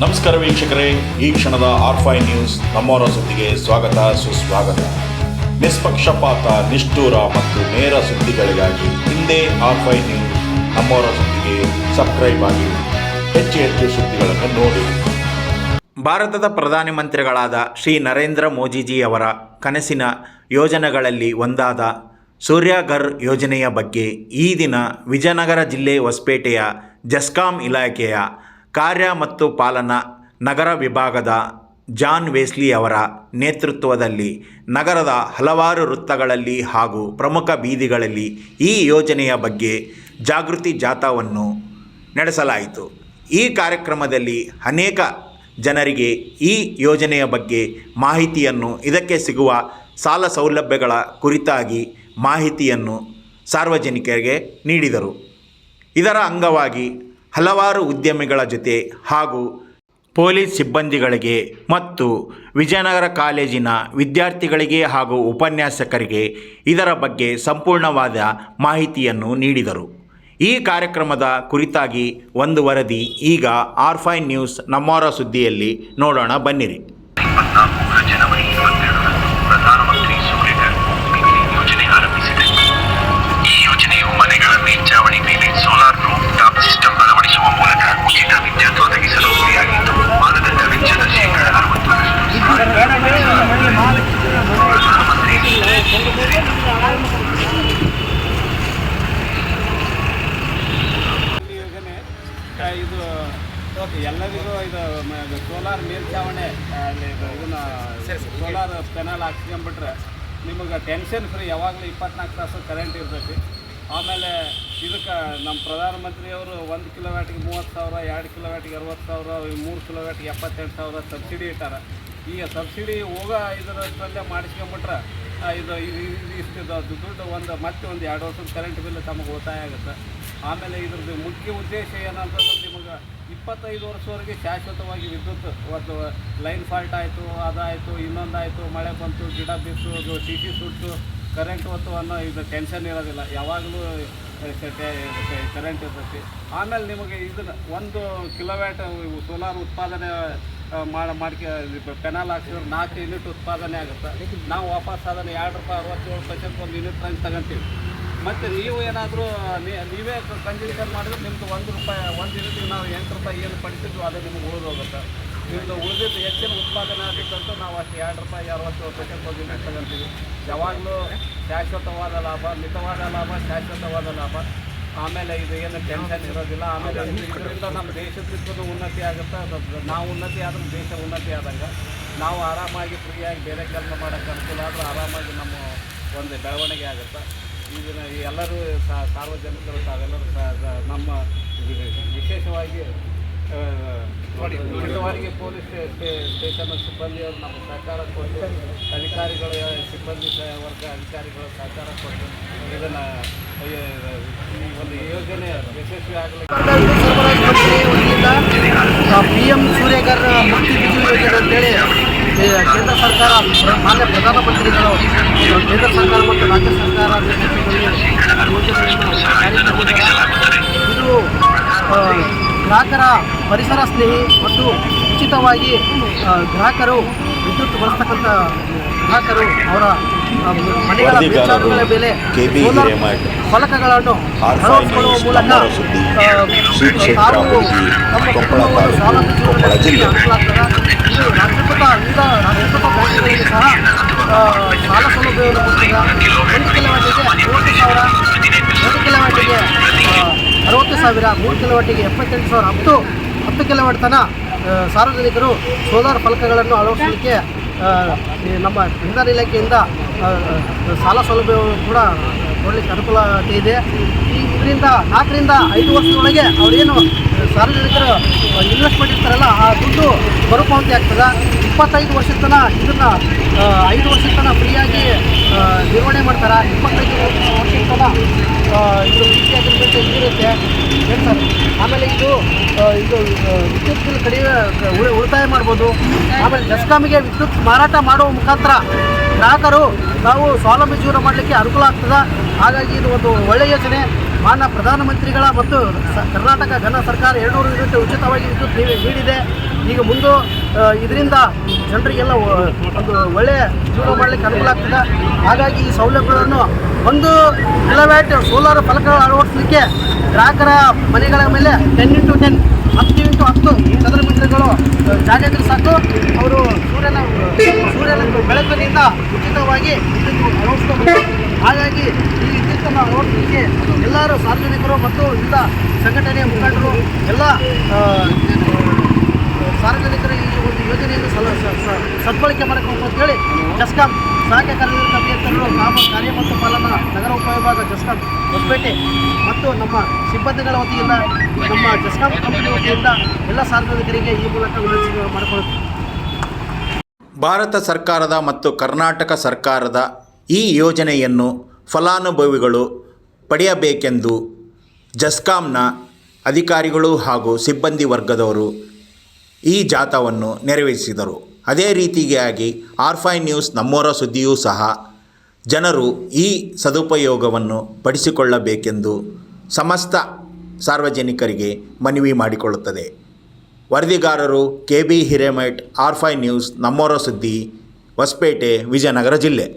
ನಮಸ್ಕಾರ ವೀಕ್ಷಕರೇ, ಈ ಕ್ಷಣದ R5 ನ್ಯೂಸ್ ನಮ್ಮವರ ಸುದ್ದಿಗೆ ಸ್ವಾಗತ ಸುಸ್ವಾಗತ. ನಿಷ್ಪಕ್ಷಪಾತ, ನಿಷ್ಠೂರ ಮತ್ತು ನೇರ ಸುದ್ದಿಗಳಿಗಾಗಿ ಹಿಂದೆ R5 ನ್ಯೂಸ್ ನಮ್ಮವರ ಸುದ್ದಿಗೆ ಸಬ್ಸ್ಕ್ರೈಬ್ ಆಗಿ ಹೆಚ್ಚು ಸುದ್ದಿಗಳನ್ನು ನೋಡಿ. ಭಾರತದ ಪ್ರಧಾನಮಂತ್ರಿಗಳಾದ ಶ್ರೀ ನರೇಂದ್ರ ಮೋದಿಜಿಯವರ ಕನಸಿನ ಯೋಜನೆಗಳಲ್ಲಿ ಒಂದಾದ ಸೂರ್ಯಘರ್ ಯೋಜನೆಯ ಬಗ್ಗೆ ಈ ದಿನ ವಿಜಯನಗರ ಜಿಲ್ಲೆ ಹೊಸಪೇಟೆಯ ಜೆಸ್ಕಾಂ ಇಲಾಖೆಯ ಕಾರ್ಯ ಮತ್ತು ಪಾಲನಾ ನಗರ ವಿಭಾಗದ ಜಾನ್ ವೆಸ್ಲಿ ಅವರ ನೇತೃತ್ವದಲ್ಲಿ ನಗರದ ಹಲವಾರು ವೃತ್ತಗಳಲ್ಲಿ ಹಾಗೂ ಪ್ರಮುಖ ಬೀದಿಗಳಲ್ಲಿ ಈ ಯೋಜನೆಯ ಬಗ್ಗೆ ಜಾಗೃತಿ ಜಾಥಾವನ್ನು ನಡೆಸಲಾಯಿತು. ಈ ಕಾರ್ಯಕ್ರಮದಲ್ಲಿ ಅನೇಕ ಜನರಿಗೆ ಈ ಯೋಜನೆಯ ಬಗ್ಗೆ ಮಾಹಿತಿಯನ್ನು, ಇದಕ್ಕೆ ಸಿಗುವ ಸಾಲ ಸೌಲಭ್ಯಗಳ ಕುರಿತಾಗಿ ಮಾಹಿತಿಯನ್ನು ಸಾರ್ವಜನಿಕರಿಗೆ ನೀಡಿದರು. ಇದರ ಅಂಗವಾಗಿ ಹಲವಾರು ಉದ್ಯಮಿಗಳ ಜೊತೆ ಹಾಗೂ ಪೊಲೀಸ್ ಸಿಬ್ಬಂದಿಗಳಿಗೆ ಮತ್ತು ವಿಜಯನಗರ ಕಾಲೇಜಿನ ವಿದ್ಯಾರ್ಥಿಗಳಿಗೆ ಹಾಗೂ ಉಪನ್ಯಾಸಕರಿಗೆ ಇದರ ಬಗ್ಗೆ ಸಂಪೂರ್ಣವಾದ ಮಾಹಿತಿಯನ್ನು ನೀಡಿದರು. ಈ ಕಾರ್ಯಕ್ರಮದ ಕುರಿತಾಗಿ ಒಂದು ವರದಿ ಈಗ R5 ನ್ಯೂಸ್ ನಮ್ಮವರ ಸುದ್ದಿಯಲ್ಲಿ ನೋಡೋಣ, ಬನ್ನಿರಿ. 24 ಜನವರಿ 2022 ಪ್ರಧಾನಮಂತ್ರಿ ಸೂರ್ಯಘರ್ ಯೋಜನೆ ಆರಂಭಿಸಿದೆ. ಈ ಯೋಜನೆಯು ಮನೆಗಳ ಮೇಲ್ಛಾವಣಿ ಮೇಲೆ ಸೋಲಾರ್ ರೂಫ್ ಟಾಪ್ ಸಿಸ್ಟಮ್ ಅಳವಡಿಸುವ ಮೂಲಕ ಉಚಿತ ವಿದ್ಯುತ್ ಒದಗಿಸಲು ಗುರಿಯಾಗಿದ್ದು, ಮಾನದಂಡ ವೆಚ್ಚದ ಶೇಕಡ 60% ಎಲ್ಲರಿಗೂ ಇದು ಸೋಲಾರ್ ಮೇಲ್ಛಾವಣಿ ಇದನ್ನು ಸೋಲಾರ್ ಪೆನಲ್ ಹಾಕ್ಸ್ಕೊಂಡ್ಬಿಟ್ರೆ ನಿಮಗೆ ಟೆನ್ಷನ್ ಫ್ರೀ, ಯಾವಾಗಲೂ 24 ತಾಸು ಕರೆಂಟ್ ಇರ್ತೈತಿ. ಆಮೇಲೆ ಇದಕ್ಕೆ ನಮ್ಮ ಪ್ರಧಾನಮಂತ್ರಿಯವರು 1 ಕಿಲೋವ್ಯಾಟಿಗೆ 30,000, 2 ಕಿಲೋವ್ಯಾಟಿಗೆ 60,000, 3 ಕಿಲೋವ್ಯಾಟಿಗೆ 78,000 ಸಬ್ಸಿಡಿ ಇಟ್ಟಾರ. ಈಗ ಸಬ್ಸಿಡಿ ಇದರಲ್ಲೇ ಮಾಡಿಸ್ಕೊಂಬಿಟ್ರೆ ಇದು ಇಷ್ಟು ದುಡ್ಡು ಮತ್ತೆ ಒಂದು 2 ವರ್ಷದ ಕರೆಂಟ್ ಬಿಲ್ ತಮಗೆ ಉಳಿತಾಯ ಆಗುತ್ತೆ. ಆಮೇಲೆ ಇದ್ರದ್ದು ಮುಖ್ಯ ಉದ್ದೇಶ ಏನಂತಂದ್ರೆ ನಿಮಗೆ 25 ವರ್ಷವರೆಗೆ ಶಾಶ್ವತವಾಗಿ ವಿದ್ಯುತ್, ಒಂದು ಲೈನ್ ಫಾಲ್ಟ್ ಆಯಿತು, ಅದಾಯಿತು, ಇನ್ನೊಂದಾಯಿತು, ಮಳೆ ಬಂತು, ಗಿಡ ಬಿತ್ತು, TC ಸುಟ್ಟು ಕರೆಂಟ್ ಹೊತ್ತು ಅನ್ನೋ ಇದು ಟೆನ್ಷನ್ ಇರೋದಿಲ್ಲ, ಯಾವಾಗಲೂ ಕರೆಂಟ್ ಇರ್ತೈತಿ. ಆಮೇಲೆ ನಿಮಗೆ ಇದನ್ನು 1 ಕಿಲೋವ್ಯಾಟ್ ಸೋಲಾರ್ ಉತ್ಪಾದನೆ ಮಾಡ್ಕೆ ಪೆನಲ್ ಹಾಕ್ಸಿದ್ರೆ 4 ಯೂನಿಟ್ ಉತ್ಪಾದನೆ ಆಗುತ್ತೆ. ನಾವು ವಾಪಸ್ ಅದನ್ನು ₹2.67 ಒಂದು ಯೂನಿಟ್ ತಂದು ತಗೊಂತೀವಿ. ಮತ್ತು ನೀವು ಏನಾದರೂ ನೀವೇ ಕನ್ಸಲ್ಯೂಷನ್ ಮಾಡಿದ್ರೆ ನಿಮ್ಮದು ₹1 ಒಂದು ಯೂನಿಟಿಗೆ ನಾವು ₹8 ಏನು ಪಡಿಸಿದ್ವು ಅದು ನಿಮ್ಗೆ ಉಳಿದೋಗುತ್ತೆ. ನಿಮ್ಮದು ಉಳಿದಿದ್ದು ಹೆಚ್ಚಿನ ಉತ್ಪಾದನೆ ಆಗಿದ್ದಂತೂ ನಾವು ಅಷ್ಟು ₹2.67 ಒಂದು ಯೂನಿಟ್ ತಗೊಂತೀವಿ. ಯಾವಾಗಲೂ ಶಾಶ್ವತವಾದ ಲಾಭ, ಮಿತವಾದ ಲಾಭ, ಶಾಶ್ವತವಾದ ಲಾಭ. ಆಮೇಲೆ ಇದು ಏನು ಟೆನ್ಷನ್ ಇರೋದಿಲ್ಲ. ಆಮೇಲೆ ಇದರಿಂದ ನಮ್ಮ ದೇಶದ ಉನ್ನತಿ ಆಗುತ್ತೆ. ನಾವು ಉನ್ನತಿ ಆದ್ರೆ ದೇಶ ಉನ್ನತಿ ಆದಂಗೆ ನಾವು ಆರಾಮಾಗಿ ಫ್ರೀಯಾಗಿ ಬೇರೆ ಕೆಲಸ ಮಾಡೋಕ್ಕೆ ಅನುಕೂಲ ಆದರೂ ಆರಾಮಾಗಿ ನಮ್ಮ ಒಂದು ಬೆಳವಣಿಗೆ ಆಗುತ್ತೆ. ಇದನ್ನು ಎಲ್ಲರೂ ಸಾರ್ವಜನಿಕರು ತಾವೆಲ್ಲರೂ ನಮ್ಮ ವಿಶೇಷವಾಗಿ ಮಿತವಾಗಿ ಪೊಲೀಸ್ ಸ್ಟೇಷನ್ ಸಿಬ್ಬಂದಿಯವರು ನಮ್ಮ ಸಹಕಾರ ಕೊಟ್ಟು, ಅಧಿಕಾರಿಗಳ ಸಿಬ್ಬಂದಿ ವರ್ಗ ಅಧಿಕಾರಿಗಳ ಸಹಕಾರ ಕೊಟ್ಟು ಇದನ್ನು ಈ ಒಂದು ಯೋಜನೆ ಯಶಸ್ವಿ ಆಗಲಿಕ್ಕೆ PM ಸೂರ್ಯಘರ್ ಮುಕ್ತಿ ಬಿಜಲಿ ಯೋಜನೆ ಅಂತೇಳಿ ಕೇಂದ್ರ ಸರ್ಕಾರ, ಮಾನ್ಯ ಪ್ರಧಾನಮಂತ್ರಿಗಳು ಕೇಂದ್ರ ಸರ್ಕಾರ ಮತ್ತು ರಾಜ್ಯ ಸರ್ಕಾರ ಇದು ಗ್ರಾಹಕರ ಪರಿಸರ ಸ್ನೇಹಿ ಮತ್ತು ಉಚಿತವಾಗಿ ಗ್ರಾಹಕರು ವಿದ್ಯುತ್ ಬಳಸ್ತಕ್ಕಂಥ ಗ್ರಾಹಕರು ಅವರ ಮನೆಗಳ ಮೇಲ್ಛಾವಣಿಗಳ ಮೇಲೆ ಸೋಲಾರ್ ಫಲಕಗಳನ್ನು ಅಳವಡಿಸಿಕೊಳ್ಳುವ ಮೂಲಕ ತಾವು ತಮ್ಮ ಕುಟುಂಬವನ್ನು ಸ್ವಾವಲಂಬಿ ಅನುಕೂಲಾಗ್ತದೆ. ಇದು ರಾಷ್ಟ್ರೀಕೃತ ಬ್ಯಾಂಕ್ಗಳಿಗೆ ಸಹ ಸಾಲ ಸೌಲಭ್ಯವನ್ನು ಕೊಡ್ತದೆ. 1 ಕಿಲೋವ್ಯಾಟಿಗೆ 50,000, 2 ಕಿಲೋವ್ಯಾಟಿಗೆ 60,000, 3 ಕಿಲೋವ್ಯಾಟಿಗೆ 78,000, ಅಪ್ ಟು 10 ಕಿಲೋವ್ಯಾಟ್ ತನಕ ಸಾರ್ವಜನಿಕರು ಸೋಲಾರ್ ಫಲಕಗಳನ್ನು ಅಳವಡಿಸಲಿಕ್ಕೆ ನಮ್ಮ ಇಂಧನ ಇಲಾಖೆಯಿಂದ ಸಾಲ ಸೌಲಭ್ಯವನ್ನು ಕೂಡ ಕೊಡಲಿಕ್ಕೆ ಅನುಕೂಲತೆ ಇದೆ. ಇದರಿಂದ 4 ರಿಂದ 5 ವರ್ಷದೊಳಗೆ ಅವರೇನು ಸಾರ್ವಜನಿಕರು ಇನ್ವೆಸ್ಟ್ಮೆಂಟ್ ಇರ್ತಾರಲ್ಲ ಆ ದುಡ್ಡು ಮರುಪಾವತಿ ಆಗ್ತದೆ. 25 ವರ್ಷದ ತನಕ ಇದನ್ನು 5 ವರ್ಷದ ತನಕ ಫ್ರೀಯಾಗಿ ನಿರ್ವಹಣೆ ಮಾಡ್ತಾರೆ. 25 ವರ್ಷದ ತನಕ ಇದು ಫ್ರೀಯಾಗಿರುತ್ತೆ ಇರುತ್ತೆ ಹೇಳ್ತಾರೆ. ಆಮೇಲೆ ಇದು ವಿದ್ಯುತ್ ಬಿಲ್ ಕಡಿಮೆ ಉಳಿತಾಯ ಮಾಡ್ಬೋದು. ಆಮೇಲೆ ಜೆಸ್ಕಾಮಿಗೆ ವಿದ್ಯುತ್ ಮಾರಾಟ ಮಾಡುವ ಮುಖಾಂತರ ಗ್ರಾಹಕರು ನಾವು ಸ್ವಾವಲಂಬಿ ಜೀವನ ಮಾಡಲಿಕ್ಕೆ ಅನುಕೂಲ ಆಗ್ತದೆ. ಹಾಗಾಗಿ ಇದು ಒಂದು ಒಳ್ಳೆಯ ಯೋಜನೆ. ಮಾನ್ಯ ಪ್ರಧಾನಮಂತ್ರಿಗಳ ಮತ್ತು ಕರ್ನಾಟಕ ಘನ ಸರ್ಕಾರ 200 ಯೂನಿಟ್ ಉಚಿತವಾಗಿ ವಿದ್ಯುತ್ ನೀಡಿದೆ. ಈಗ ಮುಂದೆ ಇದರಿಂದ ಜನರಿಗೆಲ್ಲ ಒಂದು ಒಳ್ಳೆಯ ಜೀವನ ಮಾಡಲಿಕ್ಕೆ ಅನುಕೂಲ ಆಗ್ತದೆ. ಹಾಗಾಗಿ ಈ ಸೌಲಭ್ಯಗಳನ್ನು 1 ಕಿಲೋವ್ಯಾಟ್ ಸೋಲಾರ್ ಫಲಕಗಳು ಅಳವಡಿಸಲಿಕ್ಕೆ ಗ್ರಾಹಕರ ಮನೆಗಳ ಮೇಲೆ 10x10 10x10 ಚದರ ಮೀಟರ್ಗಳು ಜಾಗ ಇದ್ರೆ ಸಾಕು, ಅವರು ಸೂರ್ಯನ ಬೆಳಕಿನಿಂದ ಉಚಿತವಾಗಿ ವಿದ್ಯುತ್ ಅಳವಡಿಸ್ಕೋಬೇಕು. ಹಾಗಾಗಿ ಈ ವಿದ್ಯುತ್ತನ್ನು ಅಳವಡಿಸಲಿಕ್ಕೆ ಎಲ್ಲರೂ ಸಾರ್ವಜನಿಕರು ಮತ್ತು ವಿವಿಧ ಸಂಘಟನೆಯ ಮುಖಂಡರು ಎಲ್ಲ ಸಾರ್ವಜನಿಕರು ಈ ಒಂದು ಯೋಜನೆಯನ್ನು ಸದ್ಬಳಕೆ ಮಾಡಬೇಕು ಅಂತೇಳಿ ಜಸ್ಕಾಂ ಸಹಾಯಕ ಕಾರ್ಯನಿರ್ವಾಹಕ ಅಭಿಯಂತರರು ಕಾರ್ಯ ಮತ್ತು ಪಾಲನಾ ನಗರ ಉಪವಿಭಾಗ ಜಸ್ಕಾಂ ಹೊಸಪೇಟೆ ಮತ್ತು ನಮ್ಮ ಸಿಬ್ಬಂದಿಗಳ ವತಿಯಿಂದ ನಮ್ಮ ಜಸ್ಕಾಂ ಕಂಪನಿ ವತಿಯಿಂದ ಎಲ್ಲ ಸಾರ್ವಜನಿಕರಿಗೆ ಈ ಮೂಲಕ ವಿನಂತಿ ಮಾಡಿಕೊಳ್ಳುತ್ತೇವೆ. ಭಾರತ ಸರ್ಕಾರದ ಮತ್ತು ಕರ್ನಾಟಕ ಸರ್ಕಾರದ ಈ ಯೋಜನೆಯನ್ನು ಫಲಾನುಭವಿಗಳು ಪಡೆಯಬೇಕೆಂದು ಜಸ್ಕಾಂನ ಅಧಿಕಾರಿಗಳು ಹಾಗೂ ಸಿಬ್ಬಂದಿ ವರ್ಗದವರು ಈ ಜಾಥಾವನ್ನು ನೆರವೇರಿಸಿದರು. ಅದೇ ರೀತಿಯಾಗಿ R5 ನ್ಯೂಸ್ ನಮ್ಮವರ ಸುದ್ದಿಯೂ ಸಹ ಜನರು ಈ ಸದುಪಯೋಗವನ್ನು ಪಡಿಸಿಕೊಳ್ಳಬೇಕೆಂದು ಸಮಸ್ತ ಸಾರ್ವಜನಿಕರಿಗೆ ಮನವಿ ಮಾಡಿಕೊಳ್ಳುತ್ತದೆ. ವರದಿಗಾರರು KB ಹಿರೇಮಠ್, R5 ನ್ಯೂಸ್ ನಮ್ಮವರ ಸುದ್ದಿ, ಹೊಸಪೇಟೆ, ವಿಜಯನಗರ ಜಿಲ್ಲೆ.